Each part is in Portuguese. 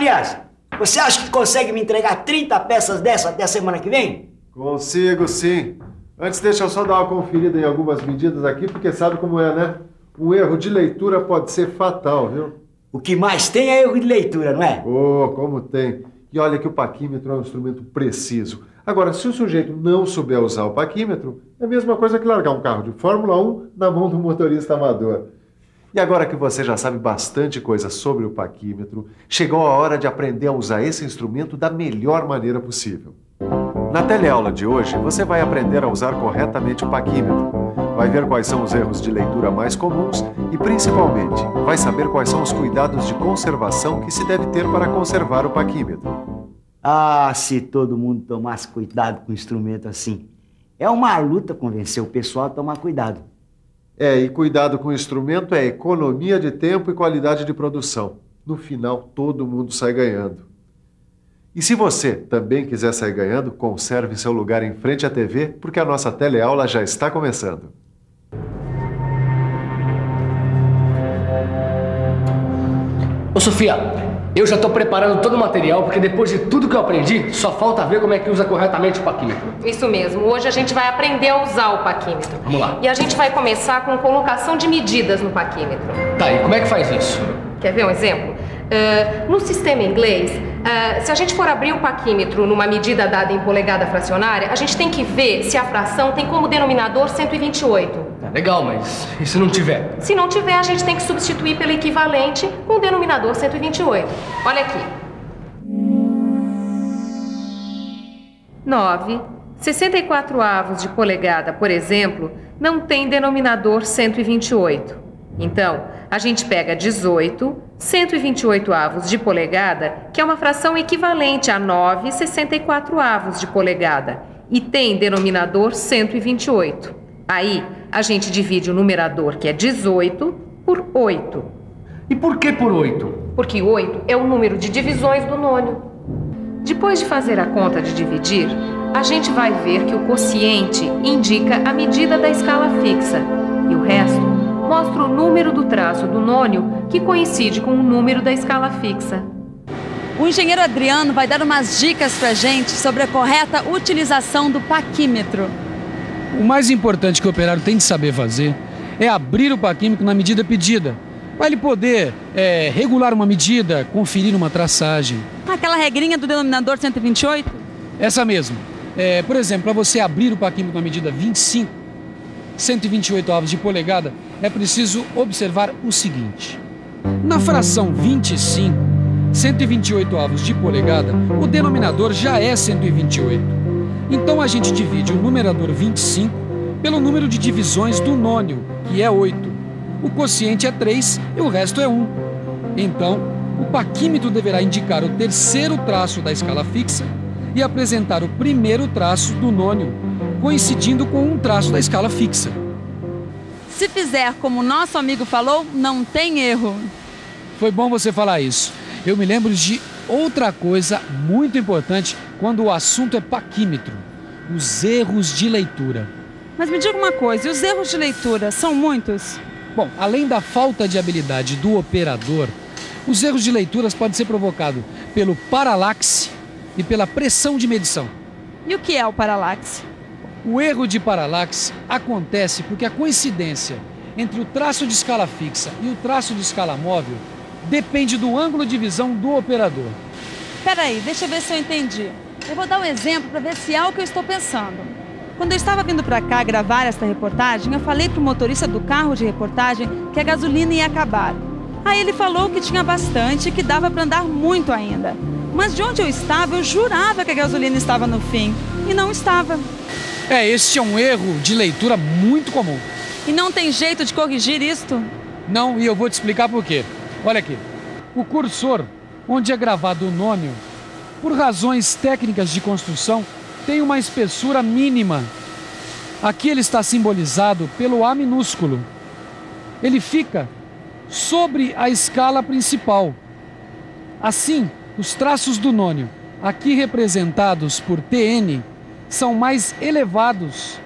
Aliás, você acha que consegue me entregar 30 peças dessa até a semana que vem? Consigo, sim. Antes, deixa eu só dar uma conferida em algumas medidas aqui, porque sabe como é, né? Um erro de leitura pode ser fatal, viu? O que mais tem é erro de leitura, não é? Oh, como tem. E olha que o paquímetro é um instrumento preciso. Agora, se o sujeito não souber usar o paquímetro, é a mesma coisa que largar um carro de Fórmula 1 na mão do motorista amador. E agora que você já sabe bastante coisa sobre o paquímetro, chegou a hora de aprender a usar esse instrumento da melhor maneira possível. Na teleaula de hoje, você vai aprender a usar corretamente o paquímetro. Vai ver quais são os erros de leitura mais comuns e, principalmente, vai saber quais são os cuidados de conservação que se deve ter para conservar o paquímetro. Ah, se todo mundo tomasse cuidado com um instrumento assim. É uma luta convencer o pessoal a tomar cuidado. E cuidado com o instrumento é economia de tempo e qualidade de produção. No final, todo mundo sai ganhando. E se você também quiser sair ganhando, conserve seu lugar em frente à TV, porque a nossa teleaula já está começando. Ô Sofia, eu já estou preparando todo o material, porque depois de tudo que eu aprendi, só falta ver como é que usa corretamente o paquímetro. Isso mesmo, hoje a gente vai aprender a usar o paquímetro. Vamos lá. E a gente vai começar com colocação de medidas no paquímetro. Tá, e como é que faz isso? Quer ver um exemplo? No sistema inglês, se a gente for abrir o paquímetro numa medida dada em polegada fracionária, a gente tem que ver se a fração tem como denominador 128. Legal, mas e se não tiver? Se não tiver, a gente tem que substituir pelo equivalente com o denominador 128. Olha aqui. 9/64 de polegada, por exemplo, não tem denominador 128. Então, a gente pega 18/128 de polegada, que é uma fração equivalente a 9/64 de polegada, e tem denominador 128. Aí, a gente divide o numerador, que é 18, por 8. E por que por 8? Porque 8 é o número de divisões do nônio. Depois de fazer a conta de dividir, a gente vai ver que o quociente indica a medida da escala fixa, e o resto mostra o número do traço do nônio que coincide com o número da escala fixa. O engenheiro Adriano vai dar umas dicas pra gente sobre a correta utilização do paquímetro. O mais importante que o operário tem de saber fazer é abrir o paquímetro na medida pedida, para ele poder regular uma medida, conferir uma traçagem. Aquela regrinha do denominador 128? Essa mesmo. Por exemplo, para você abrir o paquímetro na medida 25, 128 de polegada, é preciso observar o seguinte. Na fração 25, 128 de polegada, o denominador já é 128. Então a gente divide o numerador 25 pelo número de divisões do nônio, que é 8. O quociente é 3 e o resto é 1. Então, o paquímetro deverá indicar o terceiro traço da escala fixa e apresentar o primeiro traço do nônio, coincidindo com um traço da escala fixa. Se fizer como o nosso amigo falou, não tem erro. Foi bom você falar isso. Eu me lembro de outra coisa muito importante quando o assunto é paquímetro: os erros de leitura. Mas me diga uma coisa, e os erros de leitura são muitos? Bom, além da falta de habilidade do operador, os erros de leituras podem ser provocados pelo paralaxe e pela pressão de medição. E o que é o paralaxe? O erro de paralaxe acontece porque a coincidência entre o traço de escala fixa e o traço de escala móvel depende do ângulo de visão do operador. Peraí, deixa eu ver se eu entendi. Eu vou dar um exemplo para ver se é o que eu estou pensando. Quando eu estava vindo para cá gravar esta reportagem, eu falei para o motorista do carro de reportagem que a gasolina ia acabar. Aí ele falou que tinha bastante e que dava para andar muito ainda. Mas de onde eu estava, eu jurava que a gasolina estava no fim. E não estava. Este é um erro de leitura muito comum. E não tem jeito de corrigir isto? Não, e eu vou te explicar por quê. Olha aqui. O cursor, onde é gravado o nônio, por razões técnicas de construção, tem uma espessura mínima. Aqui ele está simbolizado pelo A minúsculo. Ele fica sobre a escala principal. Assim, os traços do nônio, aqui representados por TN, são mais elevados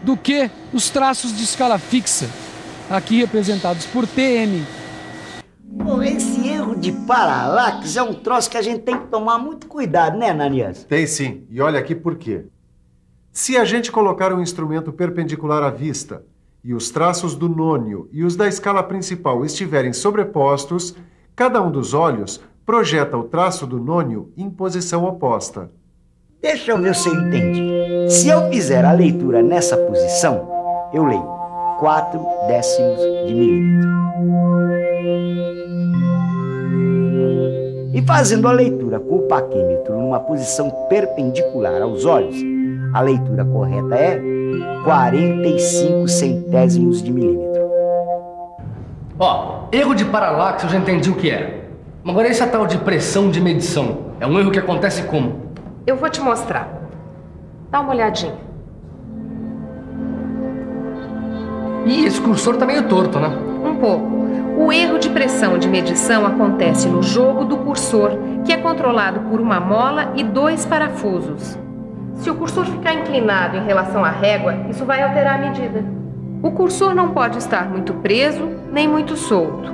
do que os traços de escala fixa, aqui representados por TM. Bom, esse erro de paralaxe é um troço que a gente tem que tomar muito cuidado, né, Ananias? Tem sim, e olha aqui por quê. Se a gente colocar um instrumento perpendicular à vista e os traços do nônio e os da escala principal estiverem sobrepostos, cada um dos olhos projeta o traço do nônio em posição oposta. Deixa eu ver se eu entendi. Se eu fizer a leitura nessa posição, eu leio 4 décimos de milímetro. E fazendo a leitura com o paquímetro numa posição perpendicular aos olhos, a leitura correta é 45 centésimos de milímetro. Ó, erro de paralaxe eu já entendi o que é. Agora esse tal de pressão de medição é um erro que acontece como? Eu vou te mostrar. Dá uma olhadinha. Ih, esse cursor tá meio torto, né? Um pouco. O erro de pressão de medição acontece no jogo do cursor, que é controlado por uma mola e 2 parafusos. Se o cursor ficar inclinado em relação à régua, isso vai alterar a medida. O cursor não pode estar muito preso, nem muito solto.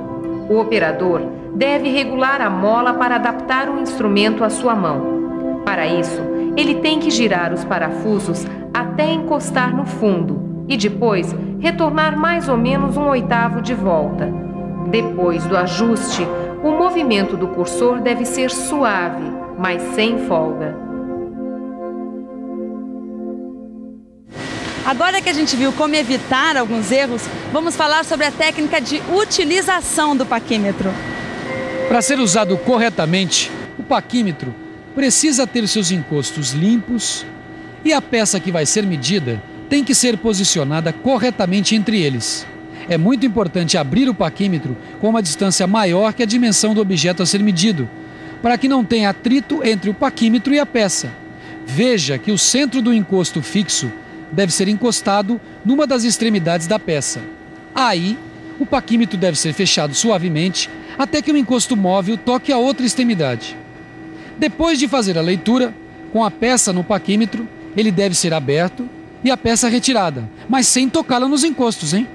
O operador deve regular a mola para adaptar o instrumento à sua mão. Para isso, ele tem que girar os parafusos até encostar no fundo e depois retornar mais ou menos 1/8 de volta. Depois do ajuste, o movimento do cursor deve ser suave, mas sem folga. Agora que a gente viu como evitar alguns erros, vamos falar sobre a técnica de utilização do paquímetro. Para ser usado corretamente, o paquímetro precisa ter seus encostos limpos e a peça que vai ser medida tem que ser posicionada corretamente entre eles. É muito importante abrir o paquímetro com uma distância maior que a dimensão do objeto a ser medido, para que não tenha atrito entre o paquímetro e a peça. Veja que o centro do encosto fixo deve ser encostado numa das extremidades da peça. Aí, o paquímetro deve ser fechado suavemente até que o encosto móvel toque a outra extremidade. Depois de fazer a leitura, com a peça no paquímetro, ele deve ser aberto e a peça retirada, mas sem tocá-la nos encostos, hein?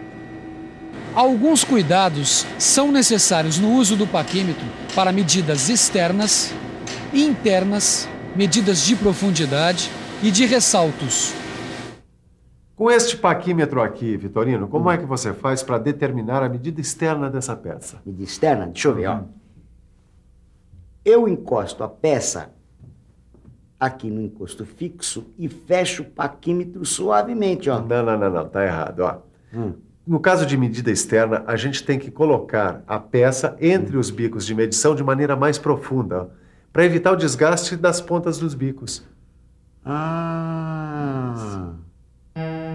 Alguns cuidados são necessários no uso do paquímetro para medidas externas e internas, medidas de profundidade e de ressaltos. Com este paquímetro aqui, Vitorino, como é que você faz para determinar a medida externa dessa peça? Medida externa? Deixa eu ver, ó. Eu encosto a peça aqui no encosto fixo e fecho o paquímetro suavemente, ó. Não, tá errado, ó. No caso de medida externa, a gente tem que colocar a peça entre os bicos de medição de maneira mais profunda, para evitar o desgaste das pontas dos bicos.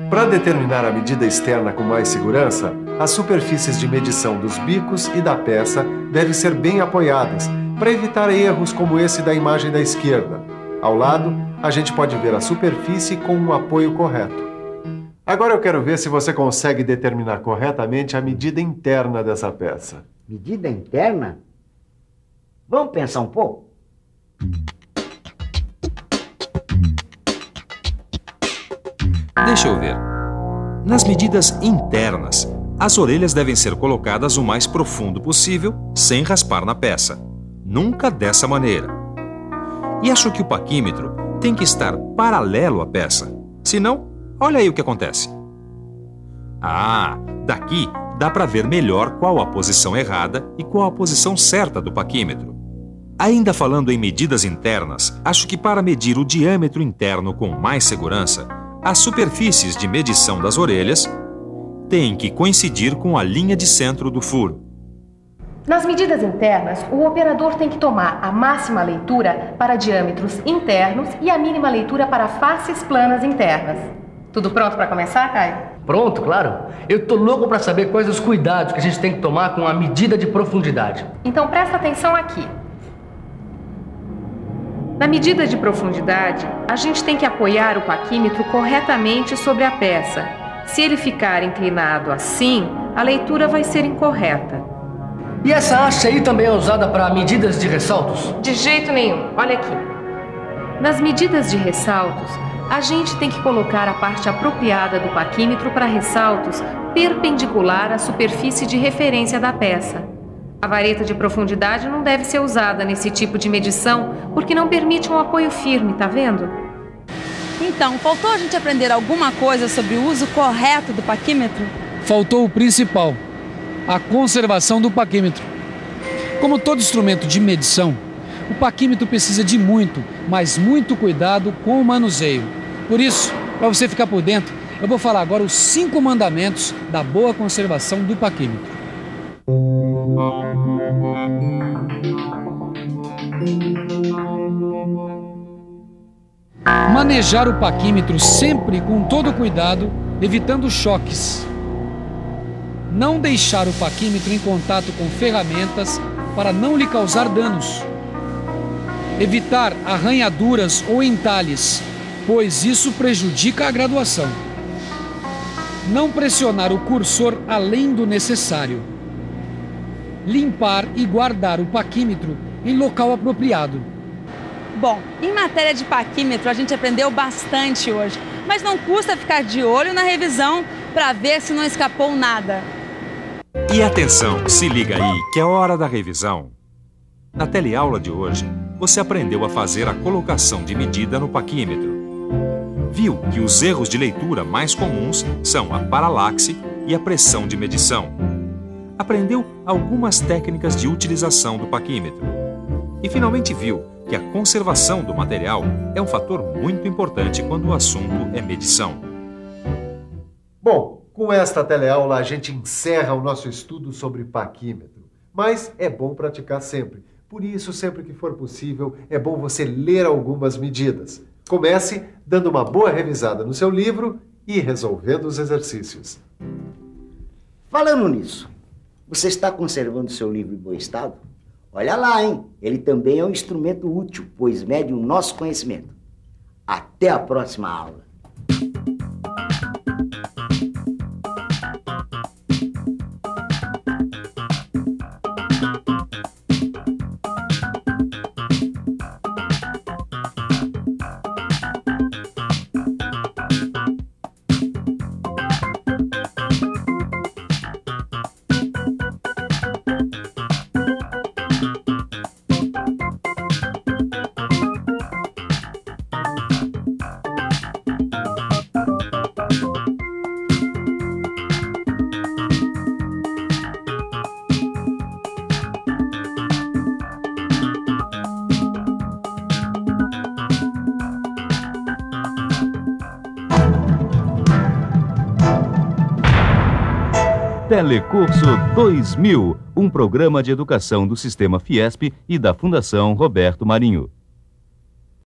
Para determinar a medida externa com mais segurança, as superfícies de medição dos bicos e da peça devem ser bem apoiadas, para evitar erros como esse da imagem da esquerda. Ao lado, a gente pode ver a superfície com um apoio correto. Agora eu quero ver se você consegue determinar corretamente a medida interna dessa peça. Medida interna? Vamos pensar um pouco? Deixa eu ver. Nas medidas internas, as orelhas devem ser colocadas o mais profundo possível, sem raspar na peça. Nunca dessa maneira. E acho que o paquímetro tem que estar paralelo à peça. Senão, olha aí o que acontece. Daqui dá para ver melhor qual a posição errada e qual a posição certa do paquímetro. Ainda falando em medidas internas, acho que para medir o diâmetro interno com mais segurança, as superfícies de medição das orelhas têm que coincidir com a linha de centro do furo. Nas medidas internas, o operador tem que tomar a máxima leitura para diâmetros internos e a mínima leitura para faces planas internas. Tudo pronto para começar, Caio? Pronto, claro. Eu tô louco para saber quais os cuidados que a gente tem que tomar com a medida de profundidade. Então presta atenção aqui. Na medida de profundidade, a gente tem que apoiar o paquímetro corretamente sobre a peça. Se ele ficar inclinado assim, a leitura vai ser incorreta. E essa haste aí também é usada para medidas de ressaltos? De jeito nenhum. Olha aqui. Nas medidas de ressaltos, a gente tem que colocar a parte apropriada do paquímetro para ressaltos perpendicular à superfície de referência da peça. A vareta de profundidade não deve ser usada nesse tipo de medição porque não permite um apoio firme, tá vendo? Então, faltou a gente aprender alguma coisa sobre o uso correto do paquímetro? Faltou o principal, a conservação do paquímetro. Como todo instrumento de medição, o paquímetro precisa de muito, mas muito cuidado com o manuseio. Por isso, para você ficar por dentro, eu vou falar agora os 5 mandamentos da boa conservação do paquímetro. Manejar o paquímetro sempre com todo cuidado, evitando choques. Não deixar o paquímetro em contato com ferramentas para não lhe causar danos. Evitar arranhaduras ou entalhes, pois isso prejudica a graduação. Não pressionar o cursor além do necessário. Limpar e guardar o paquímetro em local apropriado. Bom, em matéria de paquímetro a gente aprendeu bastante hoje, mas não custa ficar de olho na revisão para ver se não escapou nada. E atenção, se liga aí que é hora da revisão. Na teleaula de hoje, você aprendeu a fazer a colocação de medida no paquímetro. Viu que os erros de leitura mais comuns são a paralaxe e a pressão de medição. Aprendeu algumas técnicas de utilização do paquímetro. E finalmente viu que a conservação do material é um fator muito importante quando o assunto é medição. Bom, com esta teleaula a gente encerra o nosso estudo sobre paquímetro. Mas é bom praticar sempre. Por isso, sempre que for possível, é bom você ler algumas medidas. Comece dando uma boa revisada no seu livro e resolvendo os exercícios. Falando nisso, você está conservando seu livro em bom estado? Olha lá, hein? Ele também é um instrumento útil, pois mede o nosso conhecimento. Até a próxima aula. Telecurso 2000, um programa de educação do Sistema Fiesp e da Fundação Roberto Marinho.